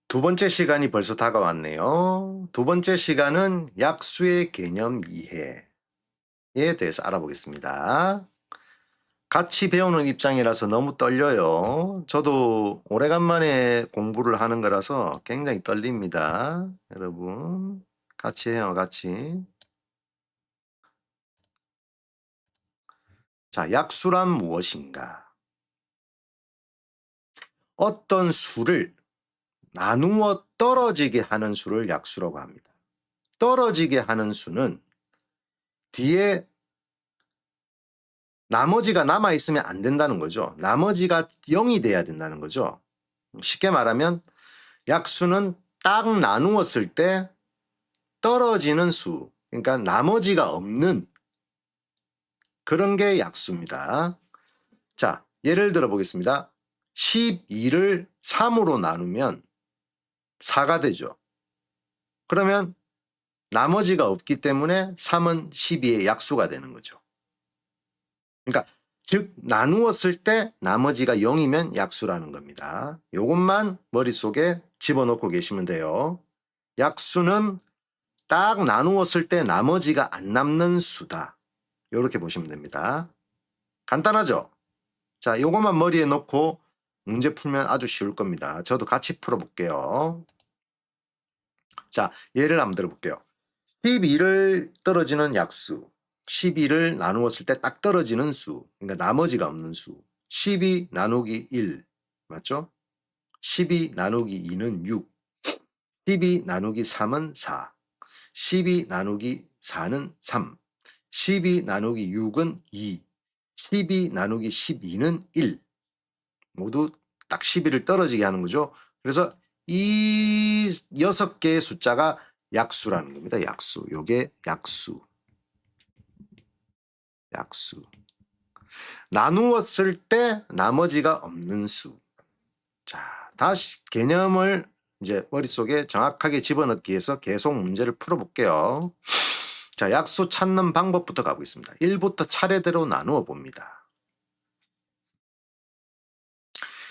두 번째 시간이 벌써 다가왔네요. 두 번째 시간은 약수의 개념 이해에 대해서 알아보겠습니다. 같이 배우는 입장이라서 너무 떨려요. 저도 오래간만에 공부를 하는 거라서 굉장히 떨립니다. 여러분, 같이 해요, 같이. 자, 약수란 무엇인가? 어떤 수를 나누어 떨어지게 하는 수를 약수라고 합니다. 떨어지게 하는 수는 뒤에 나머지가 남아있으면 안 된다는 거죠. 나머지가 0이 돼야 된다는 거죠. 쉽게 말하면 약수는 딱 나누었을 때 떨어지는 수, 그러니까 나머지가 없는 그런 게 약수입니다. 자, 예를 들어 보겠습니다. 12를 3으로 나누면 4가 되죠. 그러면 나머지가 없기 때문에 3은 12의 약수가 되는 거죠. 그러니까 즉 나누었을 때 나머지가 0이면 약수라는 겁니다. 이것만 머릿속에 집어넣고 계시면 돼요. 약수는 딱 나누었을 때 나머지가 안 남는 수다. 이렇게 보시면 됩니다. 간단하죠? 자, 이것만 머리에 넣고 문제 풀면 아주 쉬울 겁니다. 저도 같이 풀어볼게요. 자, 예를 한번 들어볼게요. 12를 떨어지는 약수, 12를 나누었을 때 딱 떨어지는 수, 그러니까 나머지가 없는 수. 12 나누기 1, 맞죠? 12 나누기 2는 6, 12 나누기 3은 4, 12 나누기 4는 3, 12 나누기 6은 2, 12 나누기 12는 1. 모두 딱 12를 떨어지게 하는 거죠. 그래서 이 6개의 숫자가 약수라는 겁니다. 약수. 요게 약수. 약수. 나누었을 때 나머지가 없는 수. 자, 다시 개념을 이제 머릿속에 정확하게 집어넣기 위해서 계속 문제를 풀어볼게요. 자, 약수 찾는 방법부터 가보겠습니다. 1부터 차례대로 나누어 봅니다.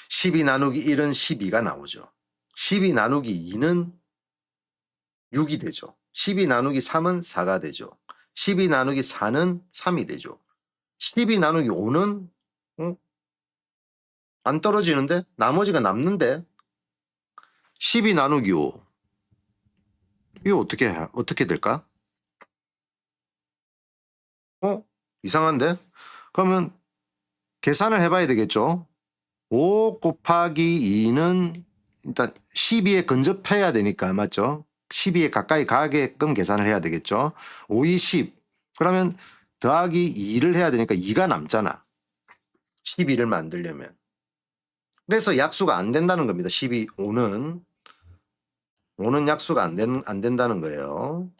12 나누기 1은 12가 나오죠. 12 나누기 2는 6이 되죠. 12 나누기 3은 4가 되죠. 12 나누기 4는 3이 되죠. 12 나누기 5는 안 떨어지는데? 나머지가 남는데? 12 나누기 5. 이거 어떻게 될까? 이상한데? 그러면 계산을 해봐야 되겠죠? 5 곱하기 2는 일단 12에 근접해야 되니까, 맞죠? 12에 가까이 가게끔 계산을 해야 되겠죠? 5, 2, 10. 그러면 더하기 2를 해야 되니까 2가 남잖아. 12를 만들려면. 그래서 약수가 안 된다는 겁니다. 12, 5는. 5는 약수가 안 된다는 거예요.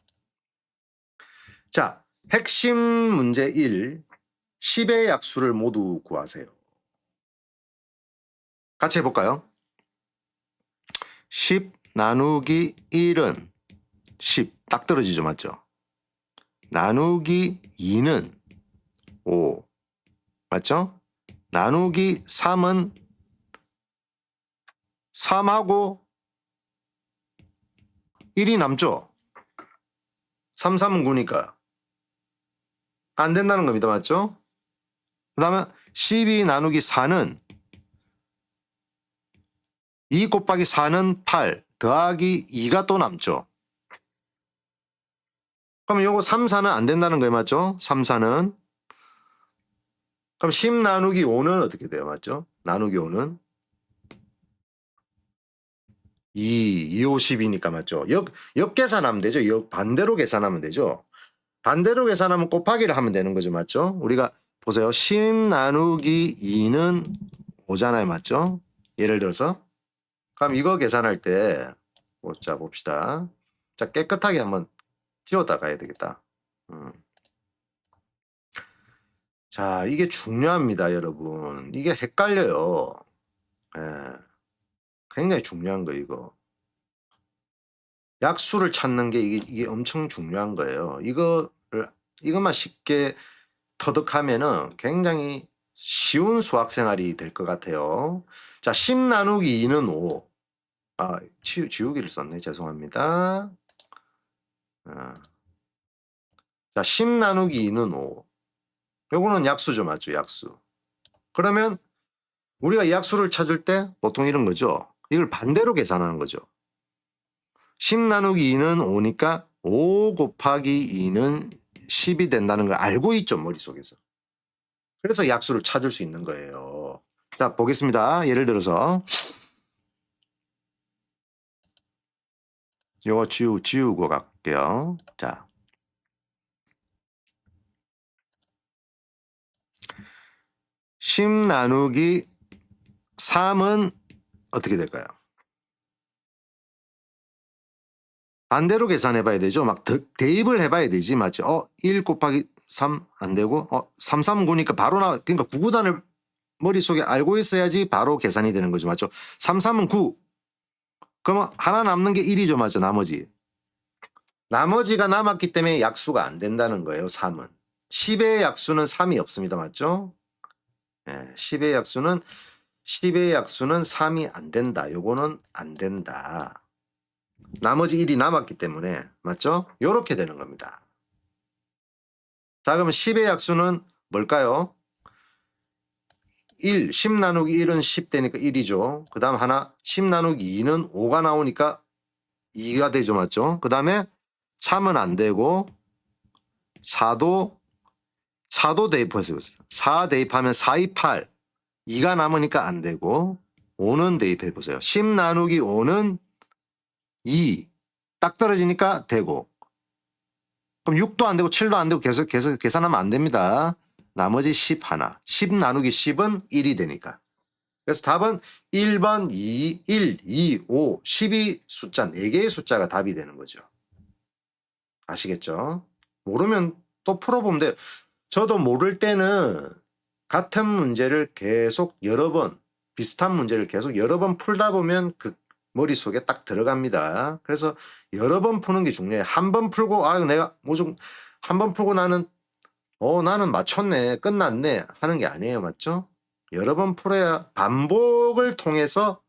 자, 핵심 문제 1. 10의 약수를 모두 구하세요. 같이 해볼까요? 10 나누기 1은 10. 딱 떨어지죠, 맞죠? 나누기 2는 5. 맞죠? 나누기 3은 3하고 1이 남죠? 3, 3은 9니까. 안 된다는 겁니다. 맞죠? 그 다음에 12 나누기 4는 2 곱하기 4는 8 더하기 2가 또 남죠. 그럼 요거 3, 4는 안 된다는 거예요. 맞죠? 3, 4는. 그럼 10 나누기 5는 어떻게 돼요? 맞죠? 나누기 5는 2, 5, 10이니까 맞죠? 역계산하면 되죠. 반대로 계산하면 되죠. 반대로 계산하면 곱하기를 하면 되는 거죠. 맞죠? 우리가 보세요. 10 나누기 2는 5잖아요. 맞죠? 예를 들어서. 그럼 이거 계산할 때, 자, 봅시다. 자, 깨끗하게 한번 지웠다 가야 되겠다. 자, 이게 중요합니다, 여러분. 이게 헷갈려요. 예, 굉장히 중요한 거예요, 이거. 약수를 찾는 게 이게 엄청 중요한 거예요. 이것만 쉽게 터득하면은 굉장히 쉬운 수학 생활이 될 것 같아요. 자, 10 나누기 2는 5. 지우기를 썼네. 죄송합니다. 자, 10 나누기 2는 5. 요거는 약수죠. 맞죠? 약수. 그러면 우리가 이 약수를 찾을 때 보통 이런 거죠. 이걸 반대로 계산하는 거죠. 10 나누기 2는 5니까 5 곱하기 2는 10이 된다는 걸 알고 있죠. 머릿속에서. 그래서 약수를 찾을 수 있는 거예요. 자, 보겠습니다. 예를 들어서 요거 지우고 갈게요. 자, 10 나누기 3은 어떻게 될까요? 반대로 계산해 봐야 되죠. 막 대입을 해 봐야 되지. 맞죠? 1 곱하기 3 안 되고 3, 3, 9니까 바로 그러니까 9구단을 머릿속에 알고 있어야지 바로 계산이 되는 거죠. 맞죠? 3, 3은 9. 그러면 하나 남는 게 1이죠. 맞죠? 나머지가 남았기 때문에 약수가 안 된다는 거예요. 3은. 10의 약수는 3이 없습니다. 맞죠? 네, 10의 약수는 3이 안 된다. 요거는 안 된다. 나머지 1이 남았기 때문에 맞죠? 요렇게 되는 겁니다. 자, 그러면 10의 약수는 뭘까요? 1, 10 나누기 1은 10 되니까 1이죠. 그 다음 하나 10 나누기 2는 5가 나오니까 2가 되죠. 맞죠? 그 다음에 3은 안 되고 4도 대입하세요. 4 대입하면 4, 2, 8. 2가 남으니까 안 되고 5는 대입해 보세요. 10 나누기 5는 2. 딱 떨어지니까 되고. 그럼 6도 안 되고 7도 안 되고 계속 계산하면 안 됩니다. 나머지 10 하나. 10 나누기 10은 1이 되니까. 그래서 답은 1번 2, 1, 2, 5, 12 숫자 4개의 숫자가 답이 되는 거죠. 아시겠죠? 모르면 또 풀어보면 돼요. 저도 모를 때는 같은 문제를 계속 여러 번, 비슷한 문제를 계속 여러 번 풀다 보면 그 머릿속에 딱 들어갑니다. 그래서 여러 번 푸는 게 중요해요. 한 번 풀고, 내가 무조건 한 번 풀고 나는 맞췄네, 끝났네 하는 게 아니에요. 맞죠? 여러 번 풀어야 반복을 통해서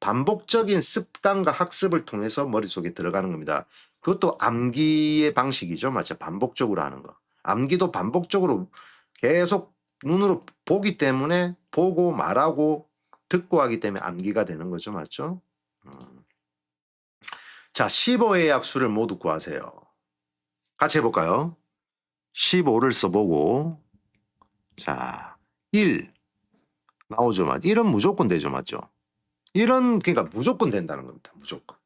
반복적인 습관과 학습을 통해서 머릿속에 들어가는 겁니다. 그것도 암기의 방식이죠. 맞죠? 반복적으로 하는 거. 암기도 반복적으로 계속 눈으로 보기 때문에 보고 말하고 듣고 하기 때문에 암기가 되는 거죠. 맞죠? 자, 15의 약수를 모두 구하세요. 같이 해볼까요? 15를 써보고 자, 1 나오죠. 맞죠? 1은 무조건 되죠. 맞죠? 1은 그러니까 무조건 된다는 겁니다. 무조건.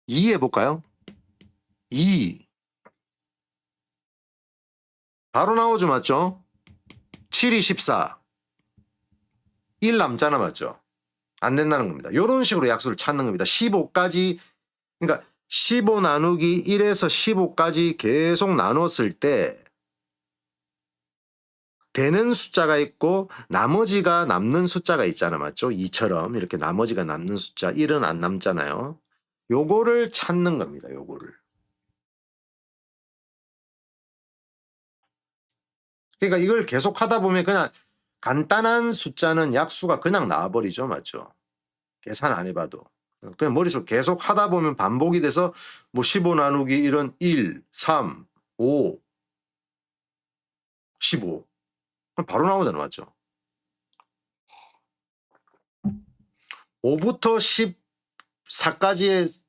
2 해볼까요? 2 바로 나오죠. 맞죠? 7이 14 1 남잖아. 맞죠? 안 된다는 겁니다. 이런 식으로 약수를 찾는 겁니다. 15까지 그러니까 15 나누기 1에서 15까지 계속 나눴을 때 되는 숫자가 있고 나머지가 남는 숫자가 있잖아. 맞죠? 2처럼 이렇게 나머지가 남는 숫자 1은 안 남잖아요. 요거를 찾는 겁니다. 요거를. 그러니까 이걸 계속 하다 보면 그냥 간단한 숫자는 약수가 그냥 나와버리죠. 맞죠? 계산 안 해봐도. 그냥 머릿속 계속 하다 보면 반복이 돼서 뭐 15 나누기 1은 1, 3, 5, 15. 그럼 바로 나오잖아. 맞죠? 5부터 14까지의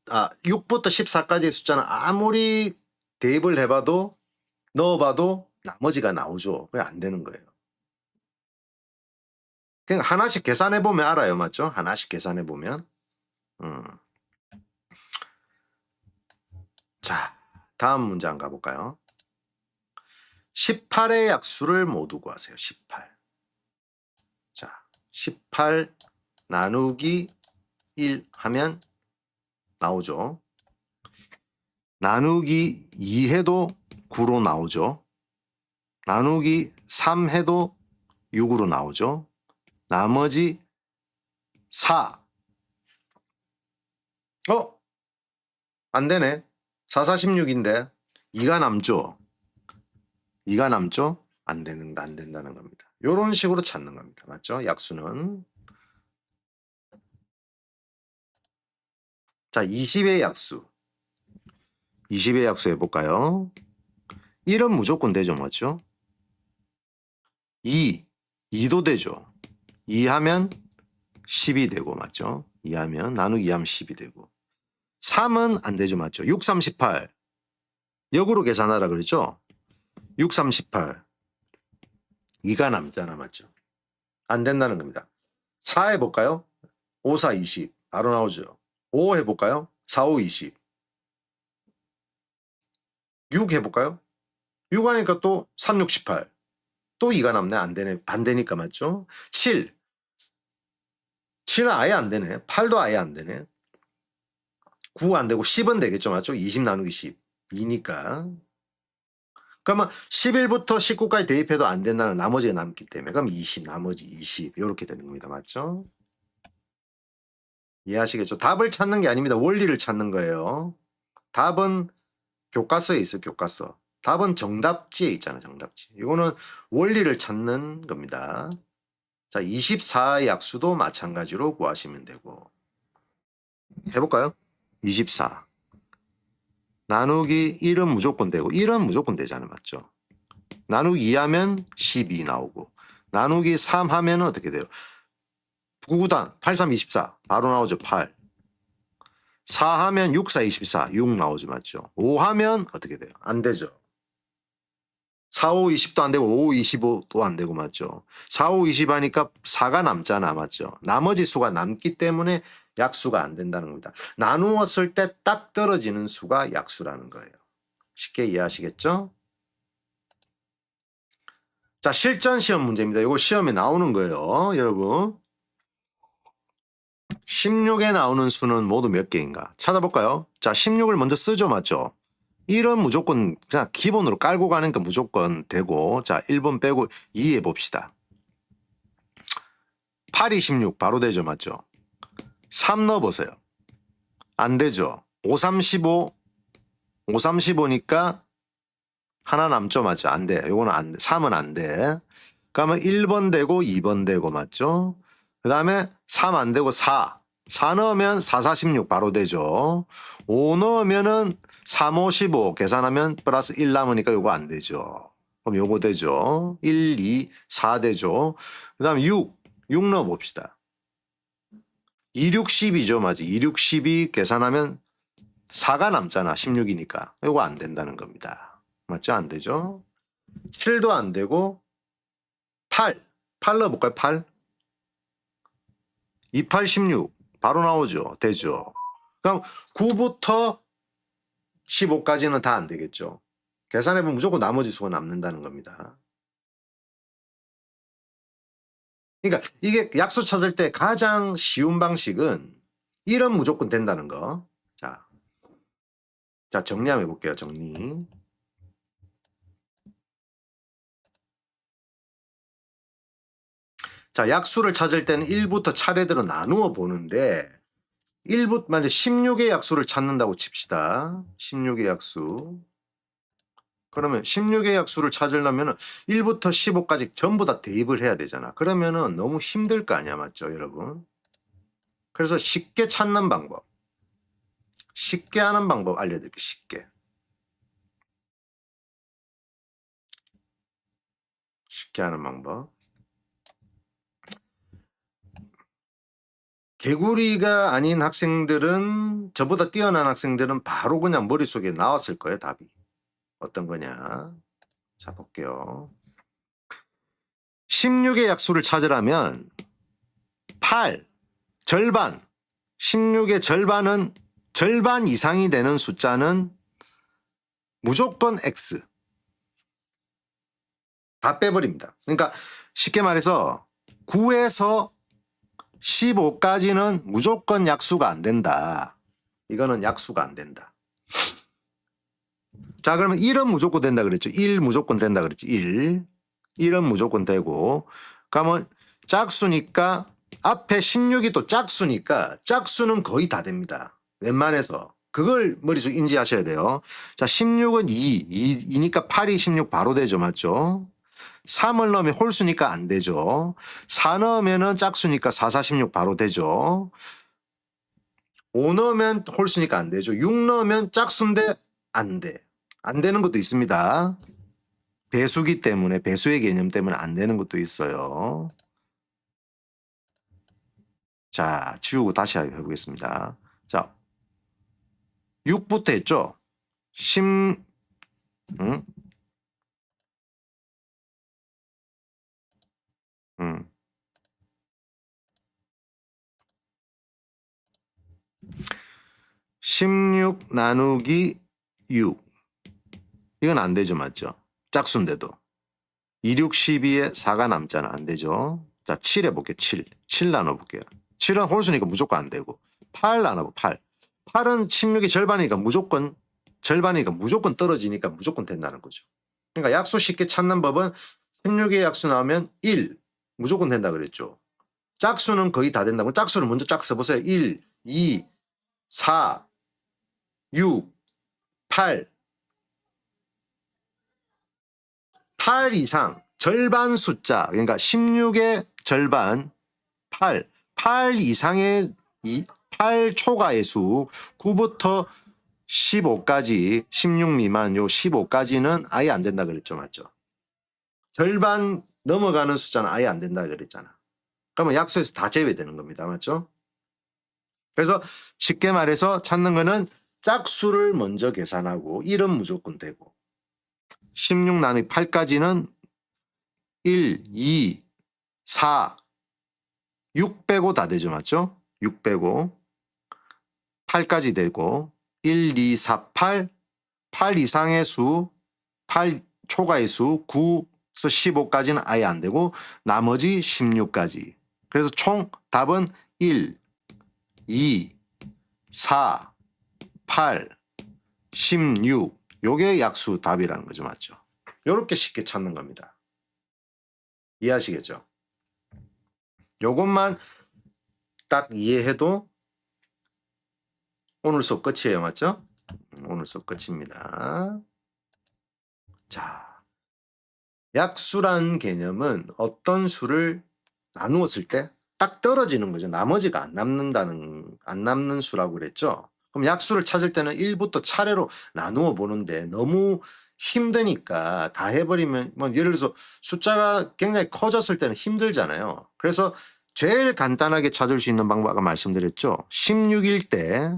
6부터 14까지의 숫자는 아무리 대입을 해봐도 넣어봐도 나머지가 나오죠. 그게 안 되는 거예요. 그냥 하나씩 계산해 보면 알아요. 맞죠? 하나씩 계산해 보면. 자, 다음 문제 한번 가볼까요? 18의 약수를 모두 구하세요. 18. 자, 18 나누기 1 하면 나오죠. 나누기 2 해도 9로 나오죠. 나누기 3 해도 6으로 나오죠. 나머지 4. 안 되네. 4, 4, 16인데 2가 남죠. 2가 남죠. 안 된다는 겁니다. 이런 식으로 찾는 겁니다. 맞죠? 약수는. 자, 20의 약수. 20의 약수 해볼까요? 1은 무조건 되죠, 맞죠? 2도 되죠. 2 하면 10이 되고, 맞죠? 2 하면, 나누기 2 하면 10이 되고. 3은 안 되죠, 맞죠? 6, 3, 18. 역으로 계산하라 그랬죠? 6, 3, 18. 2가 남잖아, 맞죠? 안 된다는 겁니다. 4 해볼까요? 5, 4, 20. 바로 나오죠. 5 해볼까요? 4, 5, 20. 6 해볼까요? 6 하니까 또 3, 6, 18. 또 2가 남네. 안 되네. 반대니까 맞죠? 7. 7은 아예 안 되네. 8도 아예 안 되네. 9 안 되고 10은 되겠죠. 맞죠? 20 나누기 10. 2니까. 그러면 11부터 19까지 대입해도 안 된다는 나머지가 남기 때문에 그럼 20 나머지 20 이렇게 되는 겁니다. 맞죠? 이해하시겠죠? 답을 찾는 게 아닙니다. 원리를 찾는 거예요. 답은 교과서에 있어. 교과서. 답은 정답지에 있잖아. 정답지. 이거는 원리를 찾는 겁니다. 자, 24의 약수도 마찬가지로 구하시면 되고. 해볼까요? 24 나누기 1은 무조건 되고 1은 무조건 되잖아요. 맞죠? 나누기 2 하면 12 나오고 나누기 3 하면 어떻게 돼요? 9구단 8, 3, 24 바로 나오죠. 8 4 하면 6, 4, 24 6 나오죠. 맞죠? 5 하면 어떻게 돼요? 안 되죠. 4, 5, 20도 안 되고 5, 25도 안 되고 맞죠? 4, 5, 20 하니까 4가 남잖아. 맞죠? 나머지 수가 남기 때문에 약수가 안 된다는 겁니다. 나누었을 때 딱 떨어지는 수가 약수라는 거예요. 쉽게 이해하시겠죠? 자, 실전 시험 문제입니다. 이거 시험에 나오는 거예요. 여러분. 16에 나오는 수는 모두 몇 개인가? 찾아볼까요? 자, 16을 먼저 쓰죠. 맞죠? 1은 무조건 그냥 기본으로 깔고 가니까 무조건 되고 자 1번 빼고 2 해봅시다. 8이 16 바로 되죠. 맞죠? 3 넣어보세요. 안 되죠. 5, 3, 15 5, 3, 15니까 하나 남죠. 맞죠? 안 돼. 요거는 안 돼. 3은 안 돼. 그러면 1번 되고 2번 되고 맞죠? 그 다음에 3 안 되고 4 넣으면 4, 4, 16 바로 되죠. 5 넣으면은 3, 5, 15 계산하면 플러스 1 남으니까 요거 안 되죠. 그럼 요거 되죠. 1, 2, 4 되죠. 그 다음에 6 넣어봅시다. 2, 6, 10이죠. 맞지? 2, 6, 12 계산하면 4가 남잖아. 16이니까. 요거 안 된다는 겁니다. 맞죠? 안 되죠. 7도 안 되고 8 넣어볼까요? 8 2, 8, 16 바로 나오죠. 되죠. 그럼 9부터 15까지는 다 안 되겠죠. 계산해보면 무조건 나머지 수가 남는다는 겁니다. 그러니까 이게 약수 찾을 때 가장 쉬운 방식은 1은 무조건 된다는 거. 자 정리 한번 해볼게요. 정리. 자, 약수를 찾을 때는 1부터 차례대로 나누어 보는데 1부 만약 16의 약수를 찾는다고 칩시다. 16의 약수. 그러면 16의 약수를 찾으려면 1부터 15까지 전부 다 대입을 해야 되잖아. 그러면은 너무 힘들 거 아니야. 맞죠, 여러분? 그래서 쉽게 찾는 방법. 쉽게 하는 방법 알려드릴게요. 쉽게. 쉽게 하는 방법. 개구리가 아닌 학생들은 저보다 뛰어난 학생들은 바로 그냥 머릿속에 나왔을 거예요. 답이. 어떤 거냐. 자 볼게요. 16의 약수를 찾으려면 8 절반 16의 절반은 절반 이상이 되는 숫자는 무조건 X. 다 빼버립니다. 그러니까 쉽게 말해서 9에서 15까지는 무조건 약수가 안 된다. 이거는 약수가 안 된다. 자, 그러면 1은 무조건 된다 그랬죠. 1 무조건 된다 그랬죠. 1은 무조건 되고. 그러면 짝수니까 앞에 16이 또 짝수니까 짝수는 거의 다 됩니다. 웬만해서. 그걸 머릿속에 인지하셔야 돼요. 자, 16은 2니까 8이 16 바로 되죠. 맞죠? 3을 넣으면 홀수니까 안 되죠. 4 넣으면은 짝수니까 4, 4, 16 바로 되죠. 5 넣으면 홀수니까 안 되죠. 6 넣으면 짝수인데 안 돼. 안 되는 것도 있습니다. 배수기 때문에, 배수의 개념 때문에 안 되는 것도 있어요. 자, 지우고 다시 해보겠습니다. 자, 6부터 했죠? 10, 응? 16 나누기 6. 이건 안 되죠, 맞죠? 짝수인데도. 2, 6, 12에 4가 남잖아. 안 되죠? 자, 7 해볼게요. 7. 7 나눠볼게요. 7은 홀수니까 무조건 안 되고. 8 나눠보 8. 8은 16의 절반이니까 무조건 떨어지니까 무조건 된다는 거죠. 그러니까 약수 쉽게 찾는 법은 16의 약수 나오면 1. 무조건 된다 그랬죠. 짝수는 거의 다 된다고. 짝수를 먼저 짝 써보세요. 1, 2, 4, 6, 8. 8 이상 절반 숫자, 그러니까 16의 절반 8. 8 이상의 8 초과의 수 9부터 15까지 16 미만 요 15까지는 아예 안 된다 그랬죠. 맞죠? 절반 넘어가는 숫자는 아예 안 된다 그랬잖아. 그러면 약수에서 다 제외되는 겁니다. 맞죠? 그래서 쉽게 말해서 찾는 거는 짝수를 먼저 계산하고 1은 무조건 되고 16 나누기 8까지는 1, 2, 4, 6 빼고 다 되죠. 맞죠? 6 빼고 8까지 되고 1, 2, 4, 8, 8 이상의 수, 8 초과의 수, 9에서 15까지는 아예 안 되고 나머지 16까지. 그래서 총 답은 1, 2, 4, 8, 16. 요게 약수 답이라는 거죠. 맞죠? 요렇게 쉽게 찾는 겁니다. 이해하시겠죠? 요것만 딱 이해해도 오늘 수업 끝이에요. 맞죠? 오늘 수업 끝입니다. 자, 약수란 개념은 어떤 수를 나누었을 때 딱 떨어지는 거죠. 나머지가 안 남는 수라고 그랬죠. 그럼 약수를 찾을 때는 1부터 차례로 나누어 보는데 너무 힘드니까 다 해버리면 뭐 예를 들어서 숫자가 굉장히 커졌을 때는 힘들잖아요. 그래서 제일 간단하게 찾을 수 있는 방법 아까 말씀드렸죠. 16일 때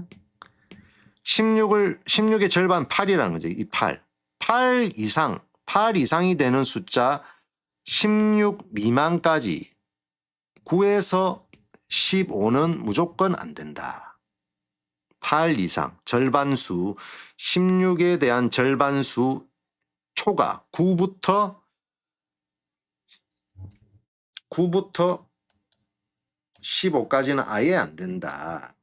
16의 절반 8이라는 거죠. 이 8. 8 이상이 되는 숫자 16 미만까지 9에서 15는 무조건 안 된다. 8 이상 절반수 16에 대한 절반수 초과 9부터 15까지는 아예 안 된다.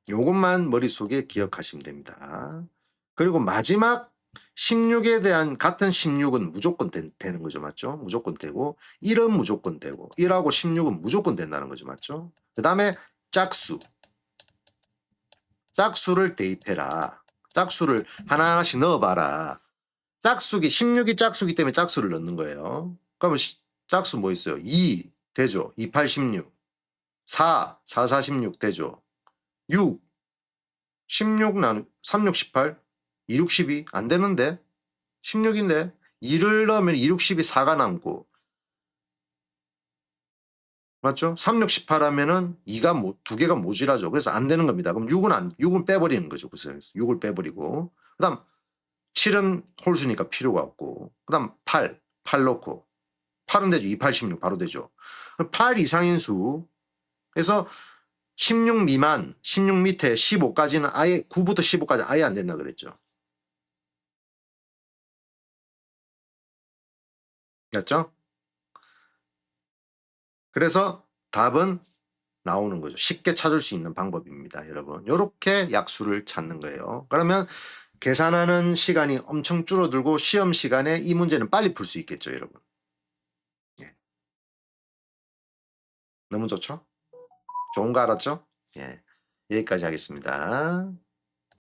요것만 머릿속에 기억하시면 됩니다. 그리고 마지막 16에 대한 같은 16은 무조건 되는 거죠. 맞죠? 무조건 되고 1은 무조건 되고 1하고 16은 무조건 된다는 거죠. 맞죠? 그 다음에 짝수를 대입해라. 짝수를 하나하나씩 넣어봐라. 16이 짝수기 때문에 짝수를 넣는 거예요. 그러면 짝수 뭐 있어요? 2 되죠. 2, 8, 16. 4, 4, 4, 16 되죠. 6, 16 나누 3, 6, 18, 2, 6, 12 안 되는데 16인데 2를 넣으면 2, 6, 12 4가 남고 맞죠? 3, 6, 18 하면은 2가 두 개가 모자라죠. 그래서 안 되는 겁니다. 그럼 6은 빼버리는 거죠. 그래서 6을 빼버리고 그다음 7은 홀수니까 필요가 없고 그다음 8 넣고 8은 되죠. 2, 8, 16 바로 되죠. 8 이상인 수에서 16 미만, 16 밑에 15까지는 아예 9부터 15까지 아예 안 된다 그랬죠. 맞죠? 그래서 답은 나오는 거죠. 쉽게 찾을 수 있는 방법입니다, 여러분. 이렇게 약수를 찾는 거예요. 그러면 계산하는 시간이 엄청 줄어들고 시험 시간에 이 문제는 빨리 풀 수 있겠죠, 여러분. 예. 너무 좋죠? 좋은 거 알았죠? 예. 여기까지 하겠습니다.